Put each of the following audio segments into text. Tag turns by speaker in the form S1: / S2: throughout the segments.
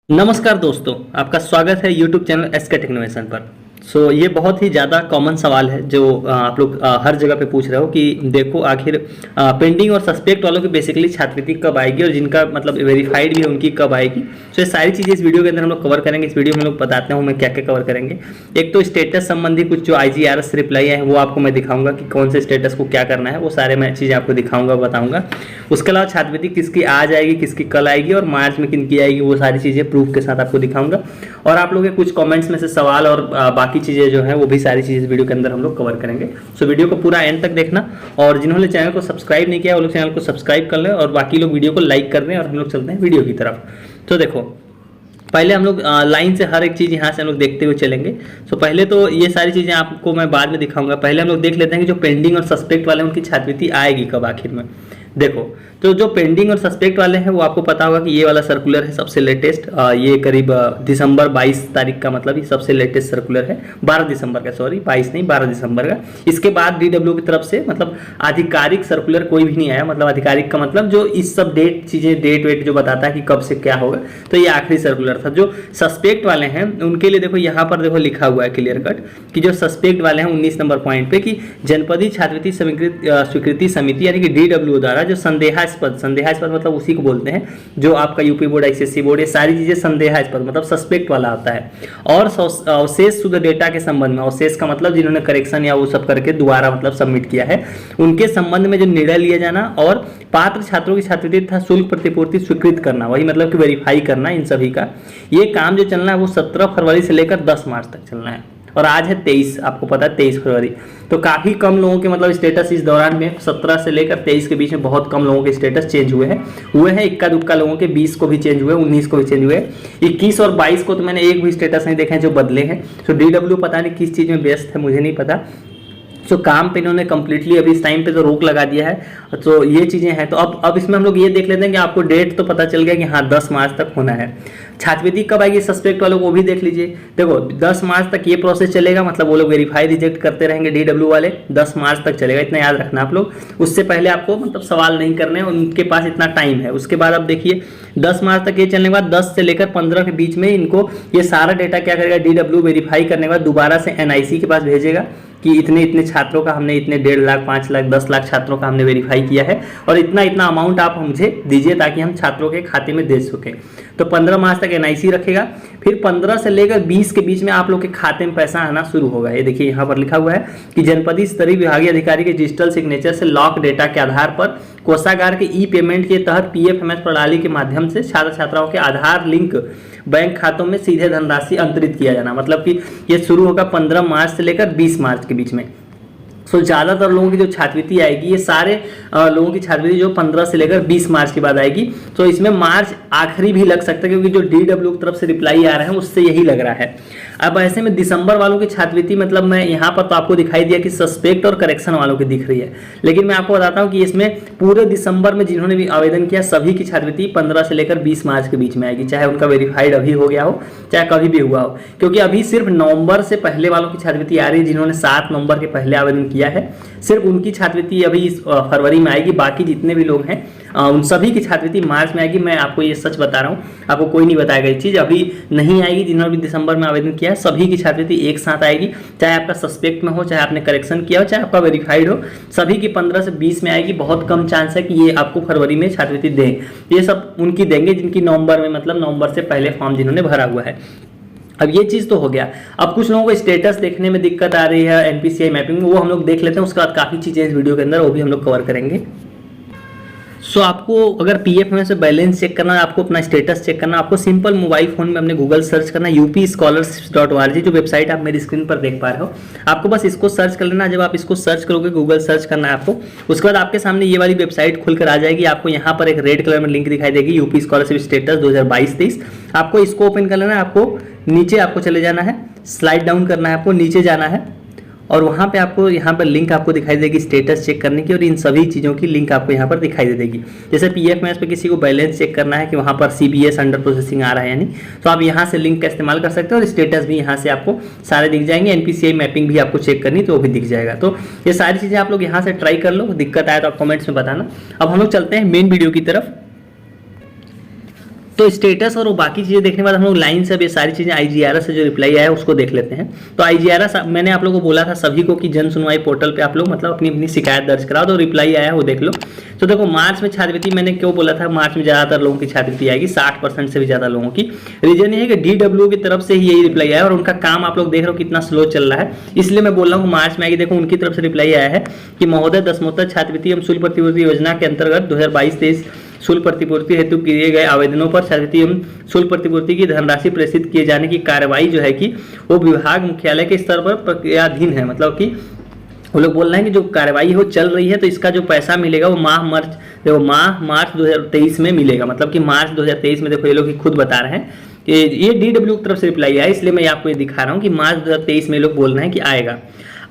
S1: नमस्कार दोस्तों, आपका स्वागत है YouTube चैनल एसके टेक्नोवेशन पर। ये बहुत ही ज़्यादा कॉमन सवाल है जो आप लोग हर जगह पे पूछ रहे हो कि देखो आखिर पेंडिंग और सस्पेक्ट वालों की बेसिकली छात्रवृत्ति कब आएगी और जिनका मतलब वेरीफाइड भी है उनकी कब आएगी। ये सारी चीज़ें इस वीडियो के अंदर हम लोग कवर करेंगे। इस वीडियो में हम लोग बताते हैं मैं क्या क्या कवर करेंगे। एक तो स्टेटस संबंधी कुछ जो IGRS रिप्लाई है वो आपको मैं दिखाऊंगा कि कौन से स्टेटस को क्या करना है, वो सारे मैं चीज़ें आपको दिखाऊंगा बताऊँगा। उसके अलावा छात्रवृत्ति किसकी आज आएगी, किसकी कल आएगी और मार्च में किनकी आएगी, वो सारी चीज़ें प्रूफ के साथ आपको दिखाऊंगा। और आप लोगों के कुछ कमेंट्स में से सवाल और बाकी चीज़ें जो हैं वो भी सारी चीज़ें वीडियो के अंदर हम लोग कवर करेंगे। वीडियो को पूरा एंड तक देखना और जिन्होंने चैनल को सब्सक्राइब नहीं किया वो लोग चैनल को सब्सक्राइब कर लें और बाकी लोग वीडियो को लाइक कर दें और हम लोग चलते हैं वीडियो की तरफ। तो देखो, पहले हम लोग लाइन से हर एक चीज़ यहाँ से हम लोग देखते हुए चलेंगे। पहले तो ये सारी चीज़ें आपको मैं बाद में दिखाऊंगा। पहले हम लोग देख लेते हैं कि जो पेंडिंग और सस्पेक्ट वाले हैं उनकी छात्रवृत्ति आएगी कब आखिर में। देखो, तो जो पेंडिंग और सस्पेक्ट वाले हैं वो आपको पता होगा कि ये वाला सर्कुलर है सबसे लेटेस्ट। ये करीब दिसंबर 22 तारीख का, मतलब ये सबसे लेटेस्ट सर्कुलर है। 12 दिसंबर का, सॉरी 22 नहीं 12 दिसंबर का। इसके बाद DW की तरफ से मतलब आधिकारिक सर्कुलर कोई भी नहीं आया। मतलब आधिकारिक का मतलब जो इस सब डेट वेट जो बताता है कि कब से क्या होगा, तो ये आखिरी सर्कुलर था। जो सस्पेक्ट वाले हैं उनके लिए देखो यहाँ पर देखो लिखा हुआ है क्लियर कट कि जो सस्पेक्ट वाले हैं 19 नंबर पॉइंट पे कि जनपदीय छात्रवृत्ति स्वीकृति समिति यानी कि DW द्वारा जो संदेहास्पद मतलब उसी को बोलते हैं जो आपका यूपी बोर्ड, ICSE बोर्ड, ये सारी चीजें संदेहास्पद मतलब सस्पेक्ट वाला आता है। और अवशेष शुद्ध डेटा के संबंध में, अवशेष का मतलब जिन्होंने करेक्शन या वो सब करके दोबारा मतलब सबमिट किया है, उनके संबंध में जो निर्णय लिया जाना और पात्र छात्रों की छात्रवृत्ति तथा शुल्क प्रतिपूर्ति स्वीकृत करना, वही मतलब कि वेरीफाई करना, इन सभी का ये काम जो चलना है वो 17 फरवरी से लेकर 10 मार्च तक चलना है। और आज है 23, आपको पता है 23 फरवरी। तो काफ़ी कम लोगों के मतलब स्टेटस इस दौरान में 17 से लेकर 23 के बीच में बहुत कम लोगों के स्टेटस चेंज हुए हैं। इक्का दुक्का लोगों के 20 को भी चेंज हुए, 19 को भी चेंज हुए, 21 और 22 को तो मैंने एक भी स्टेटस नहीं देखे हैं जो बदले हैं। DW पता नहीं किस चीज़ में व्यस्त है, मुझे नहीं पता। काम पे इन्होंने कंप्लीटली अभी इस टाइम पे तो रोक लगा दिया है। तो ये चीज़ें हैं। तो अब इसमें हम लोग ये देख लेते हैं कि आपको डेट तो पता चल गया कि हाँ 10 मार्च तक होना है। छात्रवृत्ति कब आएगी सस्पेक्ट वालों को भी देख लीजिए। देखो 10 मार्च तक ये प्रोसेस चलेगा, मतलब वो लोग वेरीफाई रिजेक्ट करते रहेंगे DW वाले, 10 मार्च तक चलेगा, इतना याद रखना आप लोग। उससे पहले आपको मतलब सवाल नहीं करने, उनके पास इतना टाइम है। उसके बाद अब देखिए 10 मार्च तक ये चलने के बाद 10 से लेकर 15 के बीच में इनको ये सारा डेटा क्या करेगा, DW वेरीफाई करने के बाद दोबारा से NIC के पास भेजेगा कि इतने इतने छात्रों का हमने, इतने 1.5 लाख 5 लाख 10 लाख छात्रों का हमने वेरीफाई किया है और इतना इतना अमाउंट आप मुझे दीजिए ताकि हम छात्रों के खाते में दे सकें। तो 15 मार्च तक NIC रखेगा। फिर 15 से लेकर 20 के बीच में आप लोग के खाते में पैसा आना शुरू होगा। ये देखिए यहाँ पर लिखा हुआ है कि जनपदीय स्तरीय विभागीय अधिकारी के डिजिटल सिग्नेचर से लॉक डेटा के आधार पर कोषागार के पेमेंट के तहत PFMS प्रणाली के माध्यम से छात्र छात्राओं के आधार लिंक बैंक खातों में सीधे धनराशि अंतरित किया जाना। मतलब कि ये शुरू होगा 15 मार्च से लेकर 20 मार्च के बीच में। ज़्यादातर लोगों की जो छात्रवृत्ति आएगी, ये सारे लोगों की छात्रवृत्ति जो 15 से लेकर 20 मार्च के बाद आएगी। तो इसमें मार्च आखिरी भी लग सकता है क्योंकि जो DW की तरफ से रिप्लाई आ रहे हैं उससे यही लग रहा है। अब ऐसे में दिसंबर वालों की छात्रवृत्ति मतलब मैं यहाँ पर तो आपको दिखाई दिया कि सस्पेक्ट और करेक्शन वालों की दिख रही है, लेकिन मैं आपको बताता हूँ कि इसमें पूरे दिसंबर में जिन्होंने भी आवेदन किया सभी की छात्रवृत्ति 15 से लेकर 20 मार्च के बीच में आएगी, चाहे उनका वेरीफाइड अभी हो गया हो चाहे कभी भी हुआ हो। क्योंकि अभी सिर्फ नवंबर से पहले वालों की छात्रवृत्ति आ रही है, जिन्होंने 7 नवंबर के पहले आवेदन किया है, सिर्फ उनकी छात्रवृत्ति अभी इस फरवरी में आएगी। बाकी जितने भी लोग हैं उन सभी की छात्रवृत्ति मार्च में आएगी। मैं आपको ये सच बता रहा हूँ, आपको कोई नहीं बताएगा ये चीज़। अभी नहीं आएगी, जिन्होंने भी दिसंबर में आवेदन किया है सभी की छात्रवृत्ति एक साथ आएगी, चाहे आपका सस्पेक्ट में हो, चाहे आपने करेक्शन किया हो, चाहे आपका वेरीफाइड हो, सभी की 15 से 20 में आएगी। बहुत कम चांस है कि ये आपको फरवरी में छात्रवृत्ति दें। ये सब उनकी देंगे जिनकी नवंबर में, मतलब नवंबर से पहले फॉर्म जिन्होंने भरा हुआ है। अब ये चीज़ तो हो गया। अब कुछ लोगों को स्टेटस देखने में दिक्कत आ रही है NPCI मैपिंग में, वो हम लोग देख लेते हैं। उसके बाद काफ़ी चीज़ें इस वीडियो के अंदर वो भी हम लोग कवर करेंगे। आपको अगर PFMS से बैलेंस चेक करना है, आपको अपना स्टेटस चेक करना है, आपको सिंपल मोबाइल फोन में अपने गूगल सर्च करना है upscholarships.org, जो वेबसाइट आप मेरी स्क्रीन पर देख पा रहे हो। आपको बस इसको सर्च कर लेना। जब आप इसको सर्च करोगे, गूगल सर्च करना है आपको, उसके बाद आपके सामने ये वाली वेबसाइट खुलकर आ जाएगी। आपको यहाँ पर एक रेड कलर में लिंक दिखाई देगी, UP स्कॉलरशिप स्टेटस 2022-23। आपको इसको ओपन कर लेना है। आपको नीचे आपको चले जाना है, स्लाइड डाउन करना है, आपको नीचे जाना है और वहाँ पे आपको यहाँ पर लिंक आपको दिखाई देगी स्टेटस चेक करने की, और इन सभी चीज़ों की लिंक आपको यहाँ पर दिखाई दे देगी। जैसे PFMS पे किसी को बैलेंस चेक करना है कि वहाँ पर CBS अंडर प्रोसेसिंग आ रहा है या नहीं, तो आप यहाँ से लिंक का इस्तेमाल कर सकते हो और स्टेटस भी यहाँ से आपको सारे दिख जाएंगे। NPCI मैपिंग भी आपको चेक करनी तो वो भी दिख जाएगा। तो ये सारी चीज़ें आप लोग यहाँ से ट्राई कर लो, दिक्कत आए तो आप कमेंट्स में बताना। अब हम लोग चलते हैं मेन वीडियो की तरफ। तो स्टेटस और वो बाकी चीज़ें देखने के बाद हम लोग लाइन से अब ये सारी चीज़ें आईजीआरएस से जो रिप्लाई आया है उसको देख लेते हैं। तो आईजीआरएस मैंने आप लोगों को बोला था सभी को कि जन सुनवाई पोर्टल पे आप लोग मतलब अपनी अपनी शिकायत दर्ज कराओ, तो रिप्लाई आया है वो देख लो। तो देखो मार्च में छात्रवृत्ति मैंने क्यों बोला था मार्च में ज़्यादातर लोगों की छात्रवृत्ति आएगी, 60% से भी ज़्यादा लोगों की। रीजन ये है कि DW की तरफ से ही यही रिप्लाई आया और उनका काम आप लोग देख रहे हो कितना स्लो चल रहा है, इसलिए मैं बोल रहा हूँ मार्च में आएगी। देखो उनकी तरफ से रिप्लाई आया है कि महोदय दसमोत्तर छात्रवृत्ति एवं शुल्क प्रतिपूर्ति योजना के अंतर्गत 2022-23 शुल्क प्रतिपूर्ति हेतु किए गए आवेदनों पर छात्रवृत्ति एवं शुल्क प्रतिपूर्ति की धनराशि प्रेषित किए जाने की कार्रवाई जो है कि वो विभाग मुख्यालय के स्तर पर प्रक्रियाधीन है। मतलब कि वो लोग बोल रहे हैं कि जो कार्रवाई हो चल रही है, तो इसका जो पैसा मिलेगा वो मार्च 2023 में मिलेगा। मतलब कि मार्च 2023 में देखो ये लोग खुद बता रहे हैं कि ये DW की तरफ से रिप्लाई आया, इसलिए मैं आपको ये दिखा रहा हूँ कि मार्च 2023 में लोग बोल रहे हैं कि आएगा।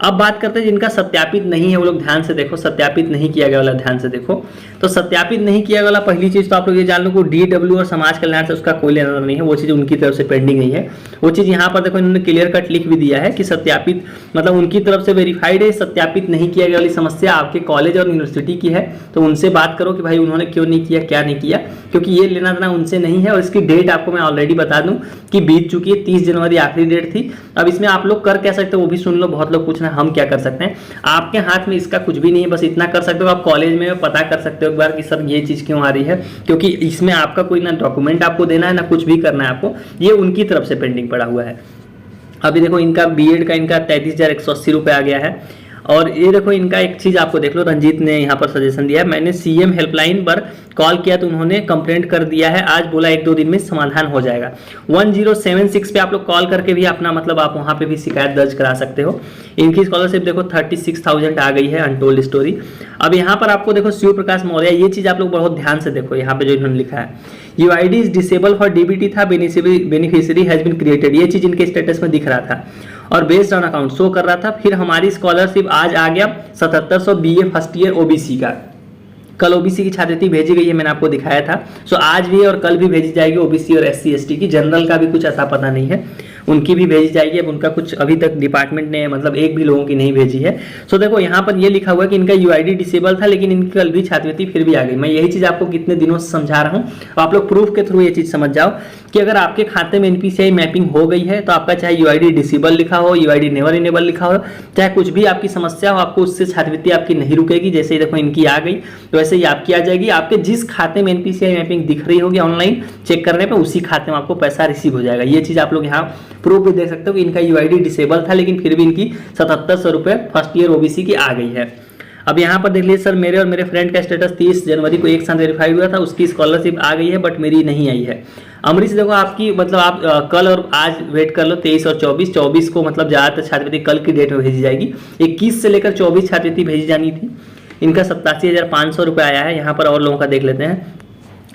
S1: अब बात करते हैं जिनका सत्यापित नहीं है, वो लोग ध्यान से देखो, सत्यापित नहीं किया गया वाला ध्यान से देखो। तो सत्यापित नहीं किया गया वाला पहली चीज तो आप लोग ये जान लो कि DW और समाज कल्याण से उसका कोई लेना नहीं है, वो चीज उनकी तरफ से पेंडिंग नहीं है। वो चीज यहाँ पर देखो इन्होंने क्लियर कट लिख भी दिया है कि सत्यापित मतलब उनकी तरफ से वेरीफाइड है, सत्यापित नहीं किया गया वाली समस्या आपके कॉलेज और यूनिवर्सिटी की है। तो उनसे बात करो कि भाई उन्होंने क्यों नहीं किया, क्या नहीं किया, क्योंकि ये लेना देना उनसे नहीं है। और इसकी डेट आपको मैं ऑलरेडी बता दूं कि बीत चुकी है, 30 जनवरी आखिरी डेट थी। अब इसमें आप लोग कर क्या सकते हो वो भी सुन लो, बहुत लोग पूछ रहे हैं हम क्या कर सकते हैं। आपके हाथ में इसका कुछ भी नहीं है, बस इतना कर सकते हो आप कॉलेज में पता कर सकते हो एक बार कि सर ये चीज क्यों आ रही है, क्योंकि इसमें आपका कोई ना डॉक्यूमेंट आपको देना है ना कुछ भी करना है आपको, ये उनकी तरफ से पेंडिंग पड़ा हुआ है। अभी देखो इनका बीएड का इनका 33,180 रुपये आ गया है। और ये देखो इनका एक चीज आपको देख लो, रंजीत ने यहाँ पर सजेशन दिया है, मैंने CM हेल्पलाइन पर कॉल किया तो उन्होंने कंप्लेंट कर दिया है, आज बोला 1-2 दिन में समाधान हो जाएगा। 1076 पे आप लोग कॉल करके भी अपना मतलब आप वहाँ पे भी शिकायत दर्ज करा सकते हो। इनकी स्कॉलरशिप देखो 36,000 आ गई है, अनटोल्ड स्टोरी। अब यहाँ पर आपको देखो शिव प्रकाश मौर्य, ये चीज आप लोग बहुत ध्यान से देखो, यहाँ पे जो इन्होंने लिखा है UID is disable for DBT था, बेनिफिशियरी हैज बीन क्रिएटेड, ये चीज इनके स्टेटस में दिख रहा था और बेस्ड ऑन अकाउंट शो कर रहा था। फिर हमारी स्कॉलरशिप आज आ गया 7700 BA फर्स्ट ईयर OBC का, कल OBC की छात्रवृत्ति भेजी गई है, मैंने आपको दिखाया था। सो आज भी और कल भी भेजी जाएगी OBC और SC ST की, जनरल का भी कुछ ऐसा पता नहीं है, उनकी भी भेजी जाएगी। अब उनका कुछ अभी तक डिपार्टमेंट ने मतलब एक भी लोगों की नहीं भेजी है। सो देखो यहाँ पर ये लिखा हुआ है कि इनका UID डिसेबल था लेकिन इनकी कल भी छात्रवृत्ति फिर भी आ गई। मैं यही चीज आपको कितने दिनों से समझा रहा हूँ, आप लोग प्रूफ के थ्रू ये चीज समझ जाओ कि अगर आपके खाते में NPCI मैपिंग हो गई है तो आपका चाहे UID डिसेबल लिखा हो, UID नेवर इनेबल लिखा हो, चाहे कुछ भी आपकी समस्या हो, आपको उससे छात्रवृत्ति आपकी नहीं रुकेगी। जैसे ही देखो इनकी आ गई तो वैसे ही आपकी आ जाएगी। आपके जिस खाते में NPCI मैपिंग दिख रही होगी ऑनलाइन चेक करने पर, उसी खाते में आपको पैसा रिसीव हो जाएगा। ये चीज आप लोग यहाँ प्रूफ भी देख सकते हो कि इनका UID डिसेबल था लेकिन फिर भी इनकी 7700 रुपये फर्स्ट ईयर OBC की आ गई है। अब यहाँ पर देख लीजिए सर, मेरे और मेरे फ्रेंड का स्टेटस 30 जनवरी को एक साथ वेरीफाइड हुआ था, उसकी स्कॉलरशिप आ गई है बट मेरी नहीं आई है। अमरीश देखो आपकी मतलब आप कल और आज वेट कर लो, 23 और 24 को मतलब ज़्यादातर छात्रवृत्ति कल की डेट में भेजी जाएगी। 21 से लेकर 24 छात्रवृत्ति भेजी जानी थी। इनका 87,500 रुपये आया है। यहाँ पर और लोगों का देख लेते हैं।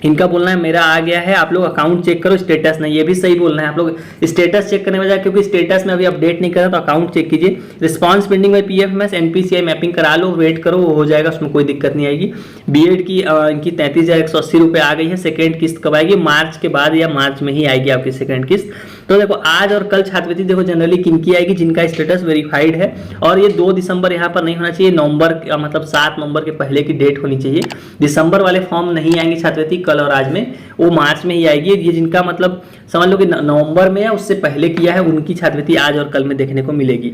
S1: इनका बोलना है मेरा आ गया है, आप लोग अकाउंट चेक करो, स्टेटस नहीं। ये भी सही बोलना है, आप लोग स्टेटस चेक करने बजाय, क्योंकि स्टेटस में अभी अपडेट नहीं करा तो अकाउंट चेक कीजिए। Response pending by PFMS NPCI mapping करा लो, वेट करो, वो हो जाएगा, उसमें कोई दिक्कत नहीं आएगी। बीएड की इनकी 33,180 रुपये आ गई है। सेकेंड किस्त कब आएगी? मार्च के बाद या मार्च में ही आएगी आपकी सेकेंड किस्त। तो देखो आज और कल छात्रवृत्ति देखो जनरली किनकी आएगी, जिनका स्टेटस वेरीफाइड है। और ये 2 दिसंबर यहाँ पर नहीं होना चाहिए, नवंबर मतलब 7 नवंबर के पहले की डेट होनी चाहिए। दिसंबर वाले फॉर्म नहीं आएंगे छात्रवृत्ति कल और आज में, वो मार्च में ही आएगी। ये जिनका मतलब समझ लो कि नवंबर में या उससे पहले किया है, उनकी छात्रवृत्ति आज और कल में देखने को मिलेगी।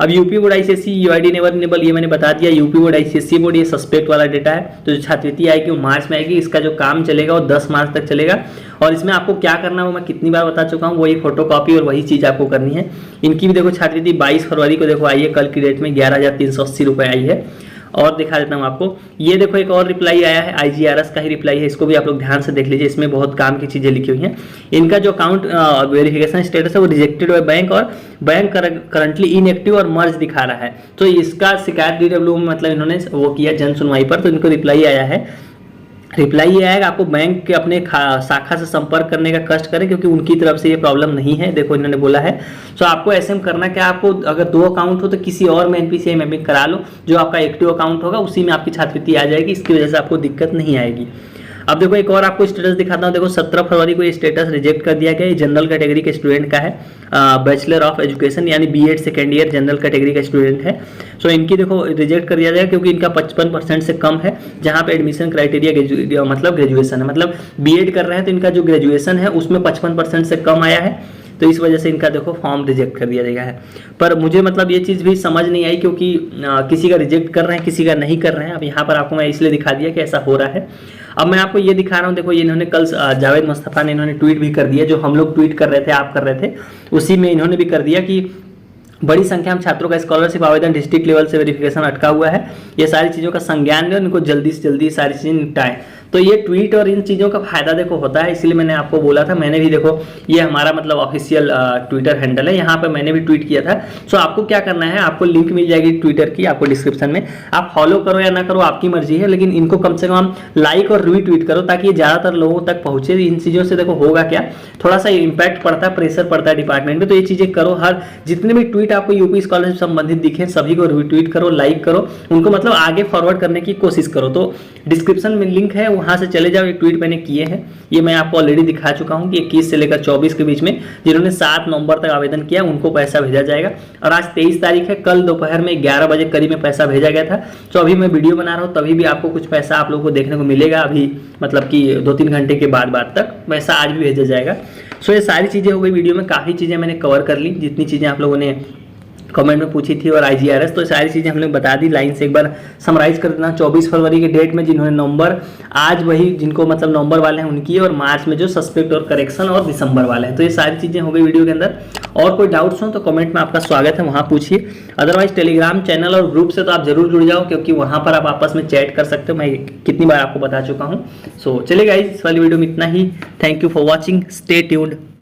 S1: अब UP board ICSE UID never enable, ये मैंने बता दिया। यूपी बोर्ड ICSE बोर्ड ये सस्पेक्ट वाला डेटा है, तो जो छात्रवृत्ति आएगी वो मार्च में आएगी। इसका जो काम चलेगा वो 10 मार्च तक चलेगा। और इसमें आपको क्या करना है वो मैं कितनी बार बता चुका हूँ, वही फोटोकॉपी और वही चीज़ आपको करनी है। इनकी भी देखो छात्रवृत्ति 22 फरवरी को देखो आई है, कल की डेट में 11,380 रुपये आई है। और दिखा देता हूँ आपको, ये देखो एक और रिप्लाई आया है, IGRS का ही रिप्लाई है, इसको भी आप लोग ध्यान से देख लीजिए, इसमें बहुत काम की चीज़ें लिखी हुई हैं। इनका जो अकाउंट वेरिफिकेशन स्टेटस है वो रिजेक्टेड बाय बैंक और बैंक करंटली इनएक्टिव और मर्ज दिखा रहा है। तो इसका शिकायत DW में मतलब इन्होंने वो किया जन सुनवाई पर, तो इनको रिप्लाई आया है। रिप्लाई ये आएगा, आपको बैंक के अपने शाखा से संपर्क करने का कष्ट करें, क्योंकि उनकी तरफ से ये प्रॉब्लम नहीं है। देखो इन्होंने बोला है। तो आपको ऐसे में करना क्या, आपको अगर 2 अकाउंट हो तो किसी और में NPCI मैपिंग करा लो, जो आपका एक्टिव अकाउंट होगा उसी में आपकी छात्रवृत्ति आ जाएगी। इसकी वजह से आपको दिक्कत नहीं आएगी। अब देखो एक और आपको स्टेटस दिखाता हूँ। देखो 17 फरवरी को ये स्टेटस रिजेक्ट कर दिया गया। ये जनरल कैटेगरी के स्टूडेंट का है, बैचलर ऑफ एजुकेशन यानी BEd second year general category का स्टूडेंट है। सो इनकी देखो रिजेक्ट कर दिया जाएगा क्योंकि इनका 55% से कम है, जहाँ पे एडमिशन क्राइटेरिया मतलब ग्रेजुएशन है, मतलब बीएड कर रहे हैं तो इनका जो ग्रेजुएशन है उसमें 55% से कम आया है, तो इस वजह से इनका देखो फॉर्म रिजेक्ट कर दिया गया है। पर मुझे मतलब ये चीज़ भी समझ नहीं आई क्योंकि किसी का रिजेक्ट कर रहे हैं, किसी का नहीं कर रहे हैं। अब यहाँ पर आपको मैं इसलिए दिखा दिया कि ऐसा हो रहा है। अब मैं आपको ये दिखा रहा हूँ, देखो ये इन्होंने कल जावेद मुस्तफ़ा ने इन्होंने ट्वीट भी कर दिया, जो हम लोग ट्वीट कर रहे थे, आप कर रहे थे, उसी में इन्होंने भी कर दिया कि बड़ी संख्या में छात्रों का स्कॉलरशिप आवेदन डिस्ट्रिक्ट लेवल से वेरिफिकेशन अटका हुआ है, ये सारी चीज़ों का संज्ञान लें, उनको जल्दी से जल्दी सारी चीज़ें निपटाएं। तो ये ट्वीट और इन चीज़ों का फायदा देखो होता है, इसलिए मैंने आपको बोला था। मैंने भी देखो ये हमारा मतलब ऑफिशियल ट्विटर हैंडल है, यहाँ पर मैंने भी ट्वीट किया था। सो आपको क्या करना है, आपको लिंक मिल जाएगी ट्विटर की आपको डिस्क्रिप्शन में, आप फॉलो करो या ना करो आपकी मर्जी है, लेकिन इनको कम से कम लाइक और रीट्वीट करो ताकि ये ज़्यादातर लोगों तक पहुँचे। इन चीज़ों से देखो होगा क्या, थोड़ा सा इम्पैक्ट पड़ता है, प्रेशर पड़ता है डिपार्टमेंट में, तो ये चीज़ें करो। हर जितने भी ट्वीट आपको यूपी स्कॉलरशिप संबंधित दिखे सभी को रीट्वीट करो, लाइक करो, उनको मतलब आगे फॉरवर्ड करने की कोशिश करो। तो डिस्क्रिप्शन में लिंक है, वहाँ से चले जाओ। ट्वीट मैंने किए हैं, ये मैं आपको ऑलरेडी दिखा चुका हूं कि 21 से लेकर 24 के बीच में जिन्होंने 7 नवंबर तक आवेदन किया उनको पैसा भेजा जाएगा। और आज 23 तारीख है, कल दोपहर में 11 बजे करीब में पैसा भेजा गया था। तो अभी मैं वीडियो बना रहा हूं, तभी भी आपको कुछ पैसा आप लोगों को देखने को मिलेगा। अभी मतलब कि 2-3 घंटे के बाद तक पैसा आज भी भेजा जाएगा। सो ये सारी चीज़ें हो गई वीडियो में, काफ़ी चीज़ें मैंने कवर कर ली, जितनी चीज़ें आप लोगों ने कमेंट में पूछी थी, और IGRS तो सारी चीज़ें हमने बता दी। लाइन से एक बार समराइज कर देना, 24 फरवरी के डेट में जिन्होंने नवंबर, आज वही जिनको मतलब नवंबर वाले हैं उनकी, और मार्च में जो सस्पेक्ट और करेक्शन, और दिसंबर वाले हैं। तो ये सारी चीज़ें हो गई वीडियो के अंदर। और कोई डाउट्स हो तो कमेंट में आपका स्वागत है, वहाँ पूछिए। अदरवाइज टेलीग्राम चैनल और ग्रुप से तो आप जरूर जुड़ जाओ, क्योंकि वहाँ पर आप आपस में चैट कर सकते हो, मैं कितनी बार आपको बता चुका हूँ। सो चलिए गाइस, इस वाली वीडियो में इतना ही। Thank you for watching, stay tuned.